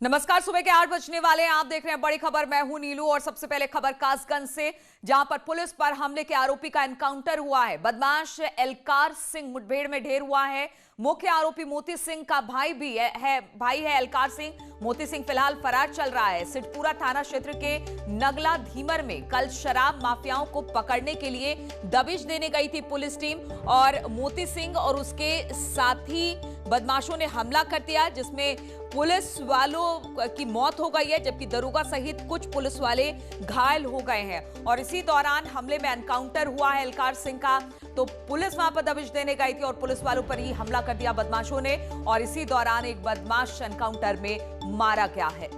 नमस्कार, सुबह के 8 बजने वाले हैं। आप देख रहे हैं बड़ी खबर। मैं हूं नीलू और सबसे पहले खबर कासगंज से, जहां पर पुलिस पर हमले के आरोपी का एनकाउंटर हुआ है। बदमाश एलकार सिंह मुठभेड़ में ढेर हुआ है। मुख्य आरोपी मोती सिंह का भाई है एलकार सिंह। मोती सिंह फिलहाल फरार चल रहा है। सिद्धपुरा थाना क्षेत्र के नगला धीमर में कल शराब माफियाओं को पकड़ने के लिए दबिश देने गई थी पुलिस टीम, और मोती सिंह और उसके साथी बदमाशों ने हमला कर दिया, जिसमें पुलिस वालों की मौत हो गई है, जबकि दरोगा सहित कुछ पुलिस वाले घायल हो गए हैं। और इसी दौरान हमले में एनकाउंटर हुआ है एलकार सिंह का। तो पुलिस वहां पर दबिश देने गई थी और पुलिस वालों पर ही हमला कर दिया बदमाशों ने, और इसी दौरान एक बदमाश एनकाउंटर में मारा गया है।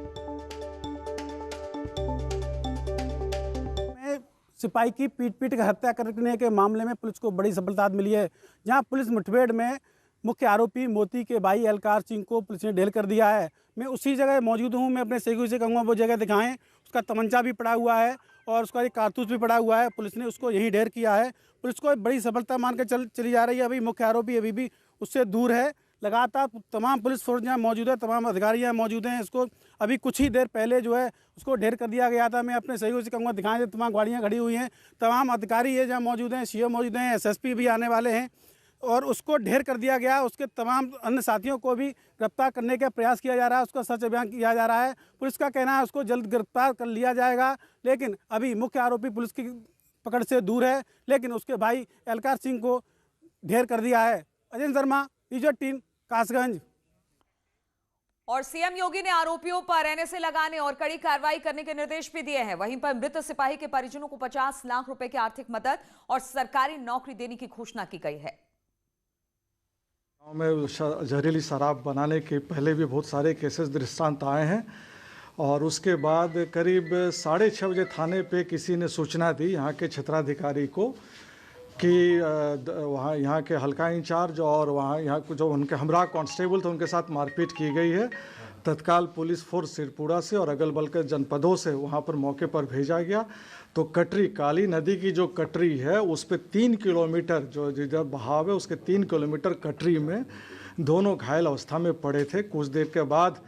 सिपाही की पीट कर हत्या करने के मामले में पुलिस को बड़ी सफलता मिली है, जहां पुलिस मुठभेड़ में मुख्य आरोपी मोती के भाई एलकार सिंह को पुलिस ने ढेर कर दिया है। मैं उसी जगह मौजूद हूं। मैं अपने सहयोगी से कहूँगा वो जगह दिखाएं। उसका तमंचा भी पड़ा हुआ है और उसका एक कारतूस भी पड़ा हुआ है। पुलिस ने उसको यहीं ढेर किया है। पुलिस को बड़ी सफलता मान के चली जा रही है। अभी मुख्य आरोपी अभी भी उससे दूर है। लगातार तमाम पुलिस फोर्स यहाँ मौजूद है, तमाम अधिकारी यहाँ मौजूद हैं। इसको अभी कुछ ही देर पहले जो है उसको ढेर कर दिया गया था। मैं अपने सहयोगी से कहूँगा दिखाएं। तमाम गाड़ियाँ खड़ी हुई हैं, तमाम अधिकारी है जहाँ मौजूद हैं, सीओ मौजूद हैं, एसएसपी भी आने वाले हैं, और उसको ढेर कर दिया गया। उसके तमाम अन्य साथियों को भी गिरफ्तार करने का प्रयास किया जा रहा है। उसका सच बयान किया जा रहा है। पुलिस का कहना है उसको जल्द गिरफ्तार कर लिया जाएगा, लेकिन अभी मुख्य आरोपी पुलिस की पकड़ से दूर है। लेकिन उसके भाई एलकार सिंह को ढेर कर दिया है। अजय शर्मा, न्यूज़ 18, कासगंज। और सीएम योगी ने आरोपियों पर एनएसए लगाने और कड़ी कार्रवाई करने के निर्देश भी दिए हैं। वहीं पर मृत सिपाही के परिजनों को 50 लाख रुपए की आर्थिक मदद और सरकारी नौकरी देने की घोषणा की गई है। गाँव में जहरीली शराब बनाने के पहले भी बहुत सारे केसेस दृष्टांत आए हैं, और उसके बाद करीब 6:30 बजे थाने पे किसी ने सूचना दी यहाँ के क्षेत्राधिकारी को कि वहाँ यहाँ के हल्का इंचार्ज और यहाँ जो उनके हमरा कांस्टेबल थे उनके साथ मारपीट की गई है। तत्काल पुलिस फोर्स सिद्धपुरा से और अगल बगल के जनपदों से वहाँ पर मौके पर भेजा गया। तो कटरी, काली नदी की जो कटरी है उस पे 3 किलोमीटर जो बहाव है उसके 3 किलोमीटर कटरी में दोनों घायल अवस्था में पड़े थे। कुछ देर के बाद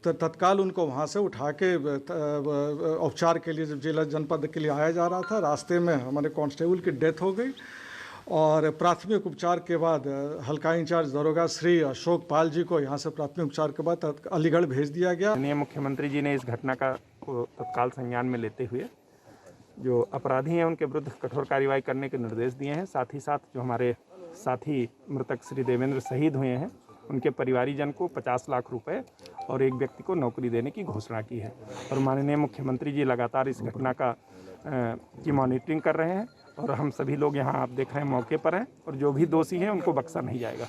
तत्काल उनको वहाँ से उठा के उपचार के लिए जिला जनपद के लिए आया जा रहा था। रास्ते में हमारे कांस्टेबल की डेथ हो गई, और प्राथमिक उपचार के बाद हल्का इंचार्ज दरोगा श्री अशोक पाल जी को यहाँ से प्राथमिक उपचार के बाद अलीगढ़ भेज दिया गया। मुख्यमंत्री जी ने इस घटना का तत्काल संज्ञान में लेते हुए जो अपराधी हैं उनके विरुद्ध कठोर कार्रवाई करने के निर्देश दिए हैं। साथ ही साथ जो हमारे साथी मृतक श्री देवेंद्र शहीद हुए हैं उनके परिवारीजन को 50 लाख रुपए और एक व्यक्ति को नौकरी देने की घोषणा की है। और माननीय मुख्यमंत्री जी लगातार इस घटना की मॉनिटरिंग कर रहे हैं, और हम सभी लोग यहाँ आप देख रहे हैं मौके पर हैं, और जो भी दोषी हैं उनको बख्शा नहीं जाएगा।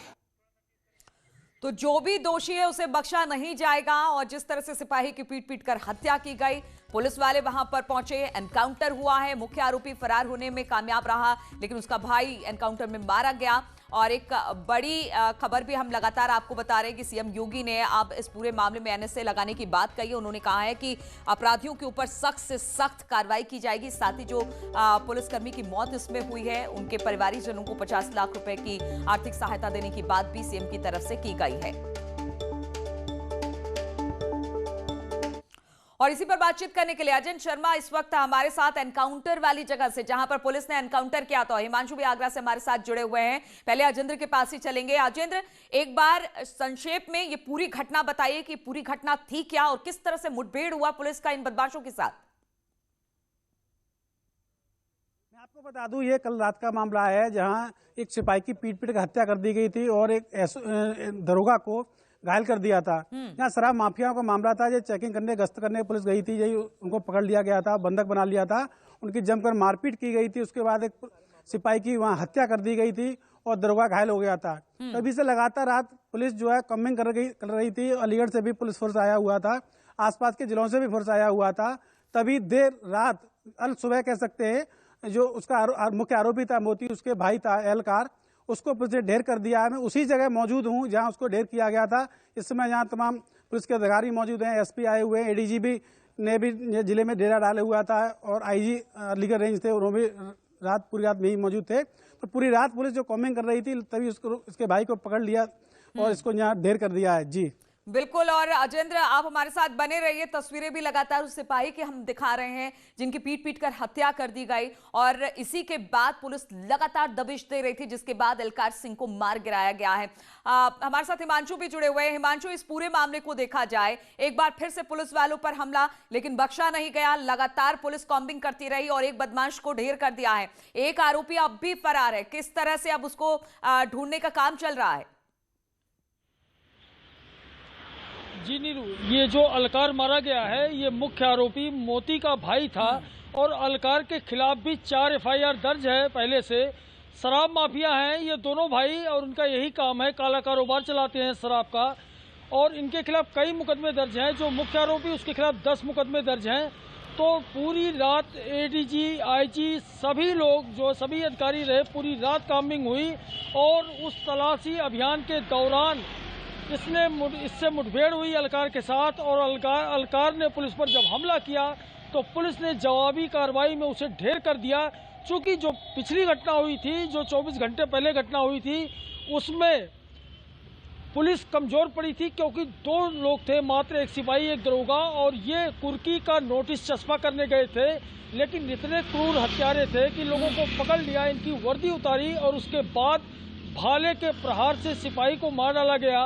तो जो भी दोषी है उसे बख्शा नहीं जाएगा। और जिस तरह से सिपाही की पीट कर हत्या की गई, पुलिस वाले वहां पर पहुंचे, एनकाउंटर हुआ है। मुख्य आरोपी फरार होने में कामयाब रहा, लेकिन उसका भाई एनकाउंटर में मारा गया। और एक बड़ी खबर भी हम लगातार आपको बता रहे हैं कि सीएम योगी ने अब इस पूरे मामले में एनएसए लगाने की बात कही है। उन्होंने कहा है कि अपराधियों के ऊपर सख्त से सख्त कार्रवाई की जाएगी। साथ ही जो पुलिसकर्मी की मौत इसमें हुई है उनके परिवारीजनों को 50 लाख रुपए की आर्थिक सहायता देने की बात भी सीएम की तरफ से की गई है। और इसी पर बातचीत करने के लिए अजय शर्मा इस वक्त हमारे साथ एनकाउंटर वाली जगह से, जहां पर पुलिस ने एनकाउंटर किया था, हिमांशु भी आगरा से हमारे साथ जुड़े हुए हैं। पहले अजेंद्र के पास ही चलेंगे। अजेंद्र, एक बार संक्षेप में ये पूरी घटना बताइए कि पूरी घटना थी क्या और किस तरह से मुठभेड़ हुआ पुलिस का इन बदमाशों के साथ। मैं आपको बता दूं, ये कल रात का मामला है, जहां एक सिपाही की पीट कर हत्या कर दी गई थी और एक दरोगा को घायल कर दिया था। यहाँ शराब माफियाओं का मामला था। ये चेकिंग करने, गश्त करने पुलिस गई थी, यही उनको पकड़ लिया गया था, बंधक बना लिया था। उनकी जमकर मारपीट की गई थी। उसके बाद एक सिपाही की वहाँ हत्या कर दी गई थी और दरोगा घायल हो गया था। तभी से लगातार रात पुलिस जो है कमिंग कर रही थी। अलीगढ़ से भी पुलिस फोर्स आया हुआ था, आसपास के जिलों से भी फोर्स आया हुआ था। तभी देर रात, अल सुबह कह सकते हैं, जो उसका मुख्य आरोपी था मोती, उसके भाई था एलकार, उसको पुलिस ने ढेर कर दिया है। मैं उसी जगह मौजूद हूं जहां उसको ढेर किया गया था। इस समय यहाँ तमाम पुलिस के अधिकारी मौजूद हैं, एसपी आए हुए हैं, एडीजीपी ने भी जिले में डेरा डाले हुआ था, और आईजी अलीगढ़ रेंज थे, उन्होंने भी पूरी रात में ही मौजूद थे। तो पूरी रात पुलिस जो कॉमिंग कर रही थी, तभी इसके भाई को पकड़ लिया और इसको यहाँ ढेर कर दिया है। जी बिल्कुल। और अजेंद्र, आप हमारे साथ बने रहिए। तस्वीरें भी लगातार उस सिपाही की हम दिखा रहे हैं जिनकी पीट पीट कर हत्या कर दी गई, और इसी के बाद पुलिस लगातार दबिश दे रही थी, जिसके बाद एलकार सिंह को मार गिराया गया है। हमारे साथ हिमांशु भी जुड़े हुए हैं। हिमांशु, इस पूरे मामले को देखा जाए, एक बार फिर से पुलिस वालों पर हमला, लेकिन बख्शा नहीं गया। लगातार पुलिस कॉम्बिंग करती रही और एक बदमाश को ढेर कर दिया है। एक आरोपी अब भी फरार है। किस तरह से अब उसको ढूंढने का काम चल रहा है? जी नीरू, ये जो अलकार मारा गया है, ये मुख्य आरोपी मोती का भाई था और अलकार के खिलाफ भी 4 FIR दर्ज है पहले से। शराब माफिया हैं ये दोनों भाई और उनका यही काम है, काला कारोबार चलाते हैं शराब का। और इनके खिलाफ कई मुकदमे दर्ज हैं। जो मुख्य आरोपी उसके खिलाफ 10 मुकदमे दर्ज हैं। तो पूरी रात ADG, IG सभी लोग जो सभी अधिकारी रहे, पूरी रात काम्बिंग हुई और उस तलाशी अभियान के दौरान इससे मुठभेड़ हुई अलकार के साथ। और अलकार ने पुलिस पर जब हमला किया तो पुलिस ने जवाबी कार्रवाई में उसे ढेर कर दिया। चूंकि जो पिछली घटना हुई थी, जो 24 घंटे पहले घटना हुई थी, उसमें पुलिस कमजोर पड़ी थी क्योंकि 2 लोग थे, मात्र एक सिपाही एक दरोगा, और ये कुर्की का नोटिस चस्पा करने गए थे। लेकिन इतने क्रूर हत्यारे थे कि लोगों को पकड़ लिया, इनकी वर्दी उतारी और उसके बाद भाले के प्रहार से सिपाही को मार डाला गया।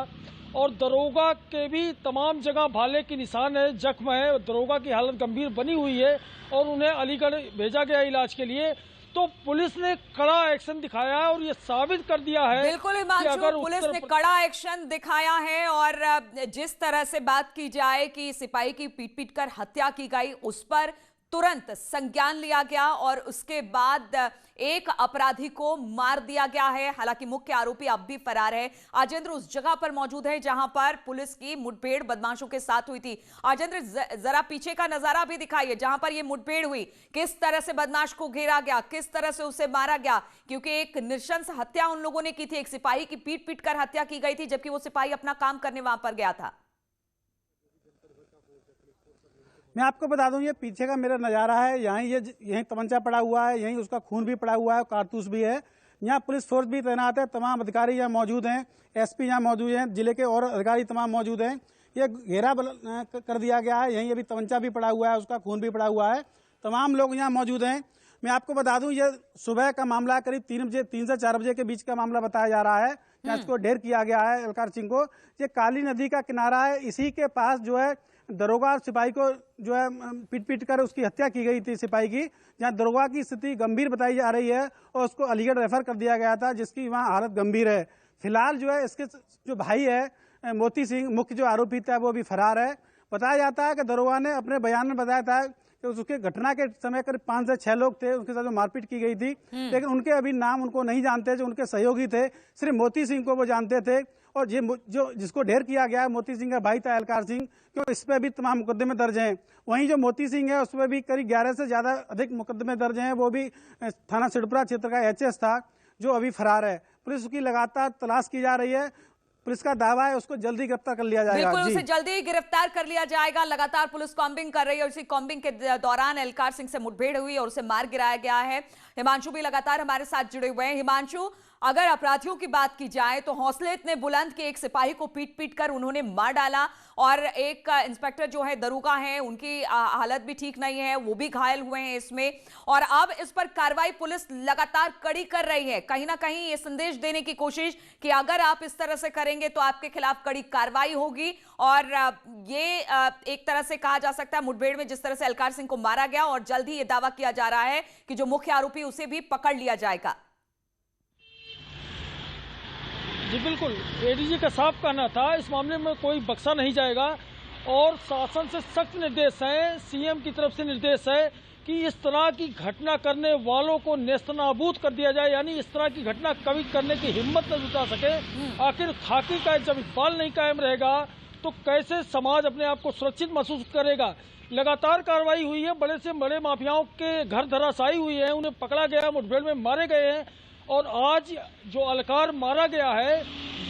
और दरोगा के भी तमाम जगह भाले के निशान है, जख्म है। दरोगा की हालत गंभीर बनी हुई है और उन्हें अलीगढ़ भेजा गया इलाज के लिए। तो पुलिस ने कड़ा एक्शन दिखाया है और ये साबित कर दिया है। बिल्कुल हिमांशु, पुलिस ने कड़ा एक्शन दिखाया है। और जिस तरह से बात की जाए कि सिपाही की पीट पीट कर हत्या की गई, उस पर तुरंत संज्ञान लिया गया और उसके बाद एक अपराधी को मार दिया गया है। हालांकि मुख्य आरोपी अब भी फरार है। आजेंद्र उस जगह पर मौजूद है जहां पर पुलिस की मुठभेड़ बदमाशों के साथ हुई थी। आजेंद्र, जरा पीछे का नजारा भी दिखाइए जहां पर यह मुठभेड़ हुई। किस तरह से बदमाश को घेरा गया, किस तरह से उसे मारा गया, क्योंकि एक नृशंस हत्या उन लोगों ने की थी। एक सिपाही की पीट पीट कर हत्या की गई थी, जबकि वो सिपाही अपना काम करने वहां पर गया था। मैं आपको बता दूं, ये पीछे का मेरा नज़ारा है। यहीं तमंचा पड़ा हुआ है, यहीं उसका खून भी पड़ा हुआ है, कारतूस भी है। यहाँ पुलिस फोर्स भी तैनात है, तमाम अधिकारी यहाँ मौजूद हैं, SP यहाँ मौजूद हैं, जिले के और अधिकारी तमाम मौजूद हैं। ये घेरा कर दिया गया है। यहीं अभी तमंचा भी पड़ा हुआ है, उसका खून भी पड़ा हुआ है। तमाम लोग यहाँ मौजूद हैं। मैं आपको बता दूं, ये सुबह का मामला है, करीब 3 से 4 बजे के बीच का मामला बताया जा रहा है। जहाँ इसको ढेर किया गया है अलकार सिंह को। ये काली नदी का किनारा है, इसी के पास जो है दरोगा और सिपाही को जो है पीट पीट कर उसकी हत्या की गई थी सिपाही की, जहां दरोगा की स्थिति गंभीर बताई जा रही है और उसको अलीगढ़ रेफर कर दिया गया था, जिसकी वहां हालत गंभीर है। फिलहाल जो है इसके जो भाई है मोती सिंह, मुख्य जो आरोपी था, वो अभी फरार है। बताया जाता है कि दरोगा ने अपने बयान में बताया था कि उसके घटना के समय करीब 5 से 6 लोग थे, उसके साथ जो मारपीट की गई थी, लेकिन उनके अभी नाम उनको नहीं जानते। जो उनके सहयोगी थे, सिर्फ मोती सिंह को वो जानते थे। और ये जो जिसको ढेर किया गया है, मोती सिंह का भाई था अलकार सिंह, क्योंकि इस पर भी तमाम मुकदमे दर्ज हैं। वहीं जो मोती सिंह है, उस पर भी करीब 11 से ज़्यादा अधिक मुकदमे दर्ज हैं। वो भी थाना सिडपुरा क्षेत्र का HS था, जो अभी फरार है। पुलिस उसकी लगातार तलाश की जा रही है। पुलिस का दावा है उसको जल्दी गिरफ्तार कर लिया जाएगा। बिल्कुल, उसे जल्दी गिरफ्तार कर लिया जाएगा। लगातार पुलिस कॉम्बिंग कर रही है और इसी कॉम्बिंग के दौरान अलकार सिंह से मुठभेड़ हुई और उसे मार गिराया गया है। हिमांशु भी लगातार हमारे साथ जुड़े हुए हैं। हिमांशु, अगर अपराधियों की बात की जाए तो हौसले इतने बुलंद कि एक सिपाही को पीट पीट कर उन्होंने मार डाला, और एक इंस्पेक्टर जो है दरोगा है, उनकी हालत भी ठीक नहीं है, वो भी घायल हुए हैं इसमें। और अब इस पर कार्रवाई पुलिस लगातार कड़ी कर रही है, कहीं ना कहीं ये संदेश देने की कोशिश कि अगर आप इस तरह से करेंगे तो आपके खिलाफ कड़ी कार्रवाई होगी। और ये एक तरह से कहा जा सकता है मुठभेड़ में जिस तरह से अलकार सिंह को मारा गया, और जल्द ही ये दावा किया जा रहा है कि जो मुख्य आरोपी उसे भी पकड़ लिया जाएगा। जी बिल्कुल, ADG का साफ कहना था, इस मामले में कोई बख्शा नहीं जाएगा। और शासन से सख्त निर्देश है, CM की तरफ से निर्देश है कि इस तरह की घटना करने वालों को नेस्तनाबूद कर दिया जाए, यानी इस तरह की घटना कभी करने की हिम्मत न जुटा सके। आखिर खाकी का जब इकबाल नहीं कायम रहेगा तो कैसे समाज अपने आप को सुरक्षित महसूस करेगा। लगातार कार्रवाई हुई है, बड़े से बड़े माफियाओं के घर धराशायी हुई है, उन्हें पकड़ा गया, मुठभेड़ में मारे गए हैं। और आज जो अलकार मारा गया है,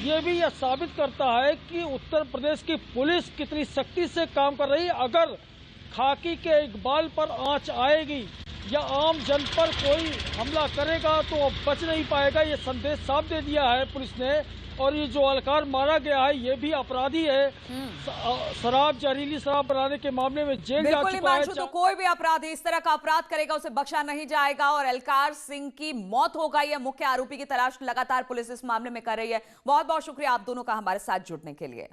ये भी यह साबित करता है कि उत्तर प्रदेश की पुलिस कितनी सख्ती से काम कर रही है। अगर खाकी के इकबाल पर आंच आएगी, या आम जन पर कोई हमला करेगा तो अब बच नहीं पाएगा, ये संदेश साफ दे दिया है पुलिस ने। और ये जो अलकार मारा गया है ये भी अपराधी है, शराब जहरीली शराब बनाने के मामले में जेल जा चुका है। तो कोई भी अपराधी इस तरह का अपराध करेगा उसे बख्शा नहीं जाएगा और अलकार सिंह की मौत हो गई है। मुख्य आरोपी की तलाश लगातार पुलिस इस मामले में कर रही है। बहुत बहुत शुक्रिया आप दोनों का हमारे साथ जुड़ने के लिए।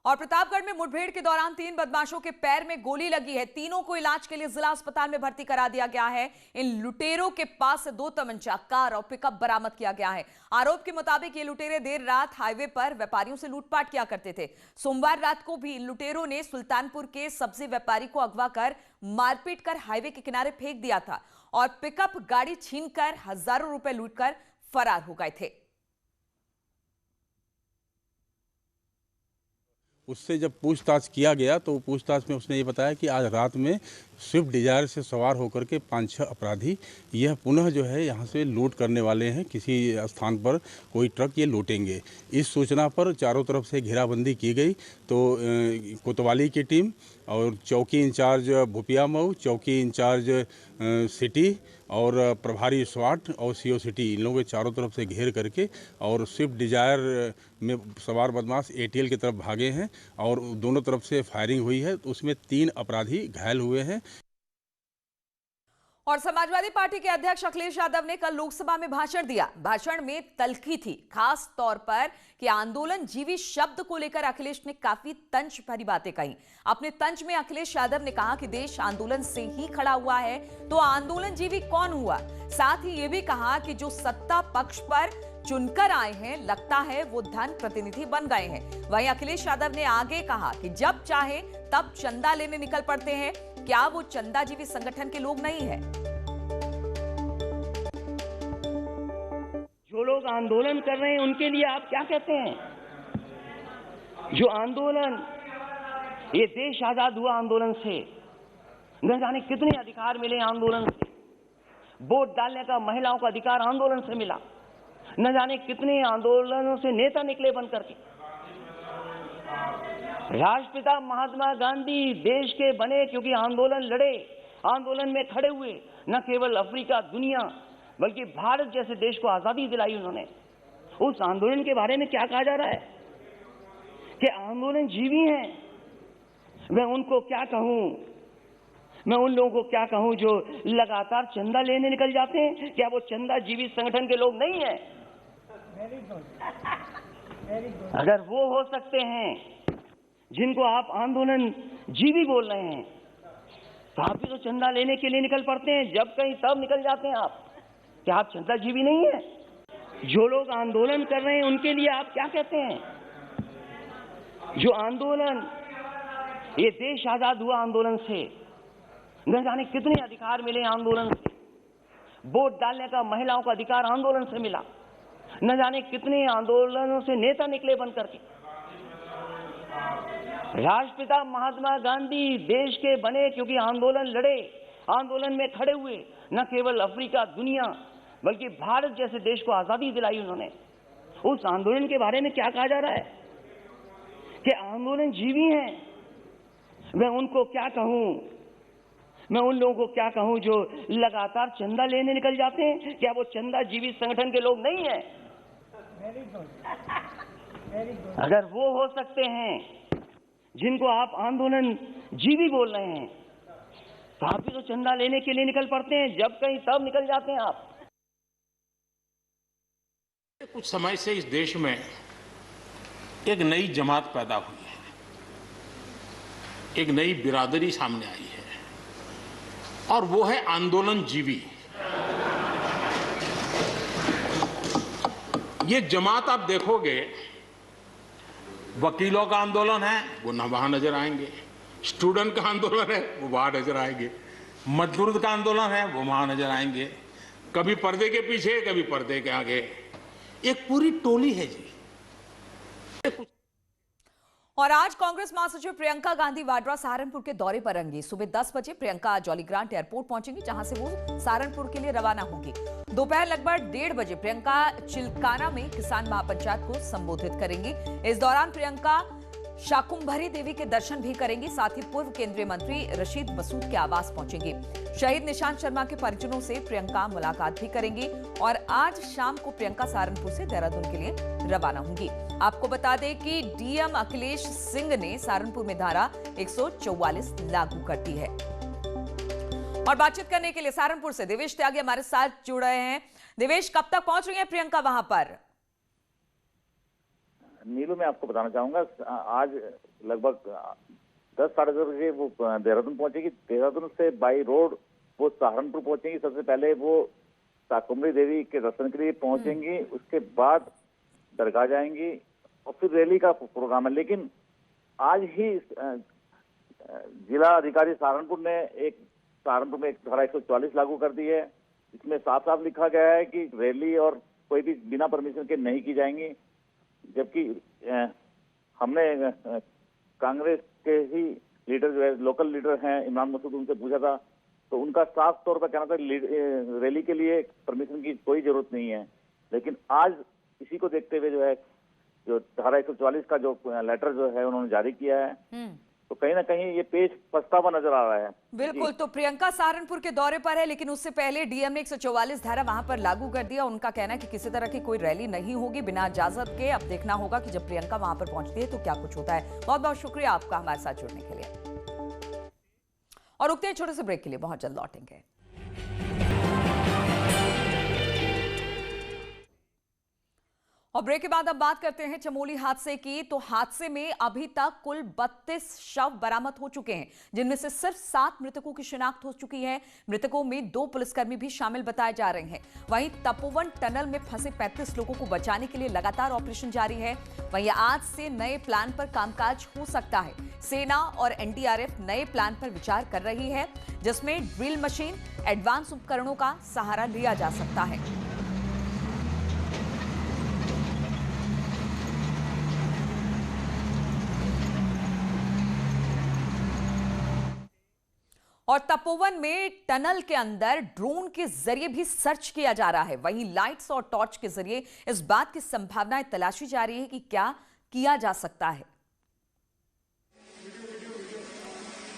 और प्रतापगढ़ में मुठभेड़ के दौरान 3 बदमाशों के पैर में गोली लगी है। तीनों को इलाज के लिए जिला अस्पताल में भर्ती करा दिया गया है। इन लुटेरों के पास से 2 तमंचा, कार और पिकअप बरामद किया गया है। आरोप के मुताबिक ये लुटेरे देर रात हाईवे पर व्यापारियों से लूटपाट किया करते थे। सोमवार रात को भी इन लुटेरों ने सुल्तानपुर के सब्जी व्यापारी को अगवा कर मारपीट कर हाईवे के किनारे फेंक दिया था और पिकअप गाड़ी छीनकर हजारों रुपए लूटकर फरार हो गए थे। उससे जब पूछताछ किया गया तो पूछताछ में उसने ये बताया कि आज रात में स्विफ्ट डिजायर से सवार होकर के 5-6 अपराधी यह पुनः जो है यहाँ से लूट करने वाले हैं। किसी स्थान पर कोई ट्रक ये लूटेंगे। इस सूचना पर चारों तरफ से घेराबंदी की गई। तो कोतवाली की टीम और चौकी इंचार्ज भूपिया मऊ, चौकी इंचार्ज सिटी और प्रभारी स्वाट और सीओ सिटी, इन लोगों के चारों तरफ से घेर करके और स्विफ्ट डिजायर में सवार बदमाश एटीएल की तरफ भागे हैं और दोनों तरफ से फायरिंग हुई है। तो उसमें 3 अपराधी घायल हुए हैं। और समाजवादी पार्टी के अध्यक्ष अखिलेश यादव ने कल लोकसभा में भाषण दिया। भाषण में तल्खी थी, खास तौर पर कि आंदोलन जीवी शब्द को लेकर अखिलेश ने काफी तंज भरी बातें कही। अपने तंज में अखिलेश यादव ने कहा कि देश आंदोलन से ही खड़ा हुआ है, तो आंदोलन जीवी कौन हुआ। साथ ही यह भी कहा कि जो सत्ता पक्ष पर चुनकर आए हैं, लगता है वो धन प्रतिनिधि बन गए हैं। वहीं अखिलेश यादव ने आगे कहा कि जब चाहे तब चंदा लेने निकल पड़ते हैं, क्या वो चंदाजीवी संगठन के लोग नहीं है। जो लोग आंदोलन कर रहे हैं उनके लिए आप क्या कहते हैं? जो आंदोलन, ये देश आजाद हुआ आंदोलन से, न जाने कितने अधिकार मिले आंदोलन से। वोट डालने का महिलाओं का अधिकार आंदोलन से मिला। न जाने कितने आंदोलनों से नेता निकले बन करके। राष्ट्रपिता महात्मा गांधी देश के बने क्योंकि आंदोलन लड़े, आंदोलन में खड़े हुए। न केवल अफ्रीका, दुनिया, बल्कि भारत जैसे देश को आजादी दिलाई उन्होंने। उस आंदोलन के बारे में क्या कहा जा रहा है कि आंदोलन जीवी हैं। मैं उनको क्या कहूं, मैं उन लोगों को क्या कहूं जो लगातार चंदा लेने निकल जाते हैं? क्या वो चंदा जीवी संगठन के लोग नहीं हैं? अगर वो हो सकते हैं जिनको आप आंदोलन जीवी बोल रहे हैं, तो आप भी तो चंदा लेने के लिए निकल पड़ते हैं। जब कहीं तब निकल जाते हैं आप। क्या आप चंदा जीवी नहीं है? जो लोग आंदोलन कर रहे हैं उनके लिए आप क्या कहते हैं? जो आंदोलन, ये देश आजाद हुआ आंदोलन से, न जाने कितने अधिकार मिले आंदोलन से। वोट डालने का महिलाओं का अधिकार आंदोलन से मिला। न जाने कितने आंदोलनों से नेता निकले बन करके। राष्ट्रपिता महात्मा गांधी देश के बने क्योंकि आंदोलन लड़े, आंदोलन में खड़े हुए। न केवल अफ्रीका, दुनिया, बल्कि भारत जैसे देश को आजादी दिलाई उन्होंने। उस आंदोलन के बारे में क्या कहा जा रहा है कि आंदोलन जीवी हैं। मैं उनको क्या कहूं, मैं उन लोगों को क्या कहूं जो लगातार चंदा लेने निकल जाते हैं? क्या वो चंदा जीवी संगठन के लोग नहीं हैं? अगर वो हो सकते हैं जिनको आप आंदोलन जीवी बोल रहे हैं, तो आप भी तो चंदा लेने के लिए निकल पड़ते हैं। जब कहीं तब निकल जाते हैं आप। कुछ समय से इस देश में एक नई जमात पैदा हुई है, एक नई बिरादरी सामने आई है, और वो है आंदोलन जीवी। ये जमात आप देखोगे, वकीलों का आंदोलन है वो न वहां नजर आएंगे, स्टूडेंट का आंदोलन है वो वहां नजर आएंगे, मजदूर का आंदोलन है वो वहां नजर आएंगे। कभी पर्दे के पीछे, कभी पर्दे के आगे, एक पूरी टोली है जी। और आज कांग्रेस महासचिव प्रियंका गांधी वाड्रा सहारनपुर के दौरे पर रहेंगी। सुबह 10 बजे प्रियंका जॉलीग्रांट एयरपोर्ट पहुंचेंगी, जहां से वो सहारनपुर के लिए रवाना होंगी। दोपहर लगभग 1:30 बजे प्रियंका चिल्काना में किसान महापंचायत को संबोधित करेंगी। इस दौरान प्रियंका शाकुंभरी देवी के दर्शन भी करेंगी। साथ ही पूर्व केंद्रीय मंत्री रशीद मसूद के आवास पहुंचेंगी। शहीद निशांत शर्मा के परिजनों से प्रियंका मुलाकात भी करेंगी और आज शाम को प्रियंका सहारनपुर से देहरादून के लिए रवाना होंगी। आपको बता दें कि डीएम अखिलेश सिंह ने सहारनपुर में धारा 144 लागू कर दी है। और बातचीत करने के लिए सहारनपुर से देवेश त्यागी हमारे साथ जुड़ रहे हैं। देवेश, कब तक पहुंच रही है प्रियंका वहां पर? नीलू, मैं आपको बताना चाहूंगा, आज लगभग 10 साढ़े 10 बजे वो देहरादून पहुंचेगी। देहरादून से बाई रोड वो सहारनपुर पहुंचेंगी। सबसे पहले वो शाकुंभरी देवी के दर्शन के लिए पहुंचेंगी, उसके बाद दरगाह जाएंगी और फिर रैली का प्रोग्राम है। लेकिन आज ही जिला अधिकारी सहारनपुर ने सहारनपुर में एक धारा 144 लागू कर दी है। इसमें साफ साफ लिखा गया है कि रैली और कोई भी बिना परमिशन के नहीं की जाएंगी। जबकि हमने कांग्रेस के ही लीडर जो है, लोकल लीडर हैं इमरान मसूद, उनसे पूछा था तो उनका साफ तौर पर कहना था रैली के लिए परमिशन की कोई जरूरत नहीं है। लेकिन आज इसी को देखते हुए जो धारा 144 का जो लेटर जो है उन्होंने जारी किया है, तो कहीं ना कहीं ये पेच फंसता हुआ नजर आ रहा है। बिल्कुल, तो प्रियंका सहारनपुर के दौरे पर है, लेकिन उससे पहले डीएम ने 144 धारा वहां पर लागू कर दिया। उनका कहना है कि किसी तरह की कोई रैली नहीं होगी बिना इजाजत के। अब देखना होगा कि जब प्रियंका वहां पर पहुंचती है तो क्या कुछ होता है। बहुत बहुत शुक्रिया आपका हमारे साथ जुड़ने के लिए। और रुकते हैं छोटे से ब्रेक के लिए, बहुत जल्द लौटेंगे। और ब्रेक के बाद अब बात करते हैं चमोली हादसे की। तो हादसे में अभी तक कुल 32 शव बरामद हो चुके हैं, जिनमें से सिर्फ 7 मृतकों की शिनाख्त हो चुकी है। मृतकों में 2 पुलिसकर्मी भी शामिल बताए जा रहे हैं। वहीं तपोवन टनल में फंसे 35 लोगों को बचाने के लिए लगातार ऑपरेशन जारी है। वहीं आज से नए प्लान पर कामकाज हो सकता है। सेना और एनडीआरएफ नए प्लान पर विचार कर रही है, जिसमें ड्रिल मशीन, एडवांस उपकरणों का सहारा लिया जा सकता है। और तपोवन में टनल के अंदर ड्रोन के जरिए भी सर्च किया जा रहा है। वहीं लाइट्स और टॉर्च के जरिए इस बात की संभावनाएं तलाशी जा रही है कि क्या किया जा सकता है।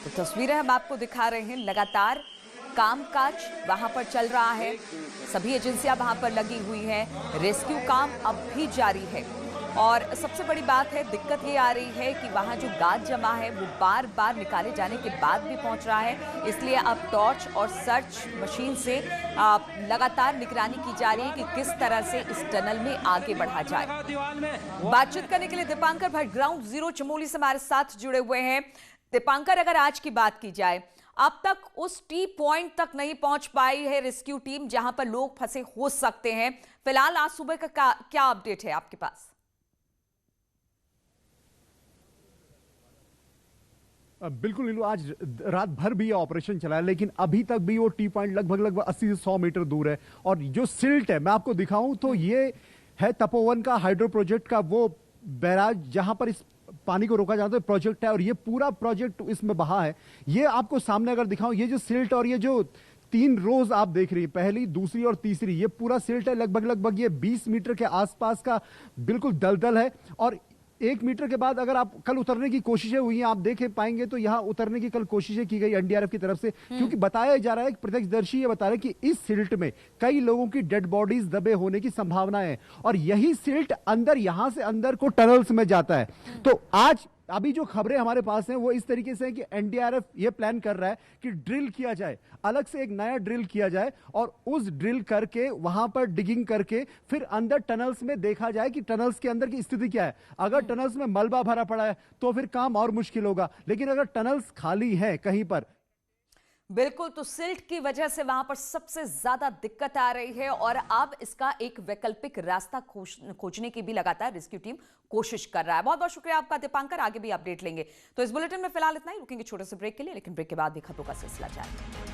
तो तस्वीरें हम आपको दिखा रहे हैं। लगातार कामकाज वहां पर चल रहा है, सभी एजेंसियां वहां पर लगी हुई है। रेस्क्यू काम अब भी जारी है। और सबसे बड़ी बात है, दिक्कत ये आ रही है कि वहां जो गाद जमा है वो बार बार निकाले जाने के बाद भी पहुंच रहा है। इसलिए अब टॉर्च और सर्च मशीन से लगातार निगरानी की जा रही है कि किस तरह से इस टनल में आगे बढ़ा जाए। बातचीत करने के लिए दीपांकर भट्ट ग्राउंड जीरो चमोली से हमारे साथ जुड़े हुए हैं। दीपांकर, अगर आज की बात की जाए, अब तक उस टी पॉइंट तक नहीं पहुंच पाई है रेस्क्यू टीम जहां पर लोग फंसे हो सकते हैं। फिलहाल आज सुबह का क्या अपडेट है आपके पास? बिल्कुल नीलू, आज रात भर भी ये ऑपरेशन चला है, लेकिन अभी तक भी वो टी पॉइंट लगभग 80 से 100 मीटर दूर है। और जो सिल्ट है, मैं आपको दिखाऊं तो ये है तपोवन का हाइड्रो प्रोजेक्ट का वो बैराज जहां पर इस पानी को रोका जाता है, प्रोजेक्ट है। और ये पूरा प्रोजेक्ट इसमें बहा है। ये आपको सामने अगर दिखाऊं, ये जो सिल्ट और ये जो 3 रोज आप देख रही हैं, पहली, दूसरी और तीसरी, ये पूरा सिल्ट है। लगभग ये 20 मीटर के आसपास का बिल्कुल दलदल है। और 1 मीटर के बाद अगर आप कल उतरने की कोशिशें हुई हैं, आप देख पाएंगे तो यहां उतरने की कल कोशिशें की गई एनडीआरएफ की तरफ से, क्योंकि बताया जा रहा है, प्रत्यक्षदर्शी ये बता रहे हैं कि इस सिल्ट में कई लोगों की डेड बॉडीज दबे होने की संभावना है। और यही सिल्ट अंदर, यहां से अंदर को टनल्स में जाता है। तो आज अभी जो खबरें हमारे पास हैं वो इस तरीके से है कि एनडीआरएफ ये प्लान कर रहा है कि ड्रिल किया जाए, अलग से एक नया ड्रिल किया जाए और उस ड्रिल करके वहां पर डिगिंग करके फिर अंदर टनल्स में देखा जाए कि टनल्स के अंदर की स्थिति क्या है। अगर टनल्स में मलबा भरा पड़ा है तो फिर काम और मुश्किल होगा, लेकिन अगर टनल्स खाली है कहीं पर। बिल्कुल, तो सिल्ट की वजह से वहां पर सबसे ज्यादा दिक्कत आ रही है और अब इसका एक वैकल्पिक रास्ता खोजने की भी लगातार रेस्क्यू टीम कोशिश कर रहा है। बहुत बहुत शुक्रिया आपका दीपांकर, आगे भी अपडेट लेंगे। तो इस बुलेटिन में फिलहाल इतना ही, रुकेंगे छोटे से ब्रेक के लिए, लेकिन ब्रेक के बाद भी खबरों का सिलसिला जारी है।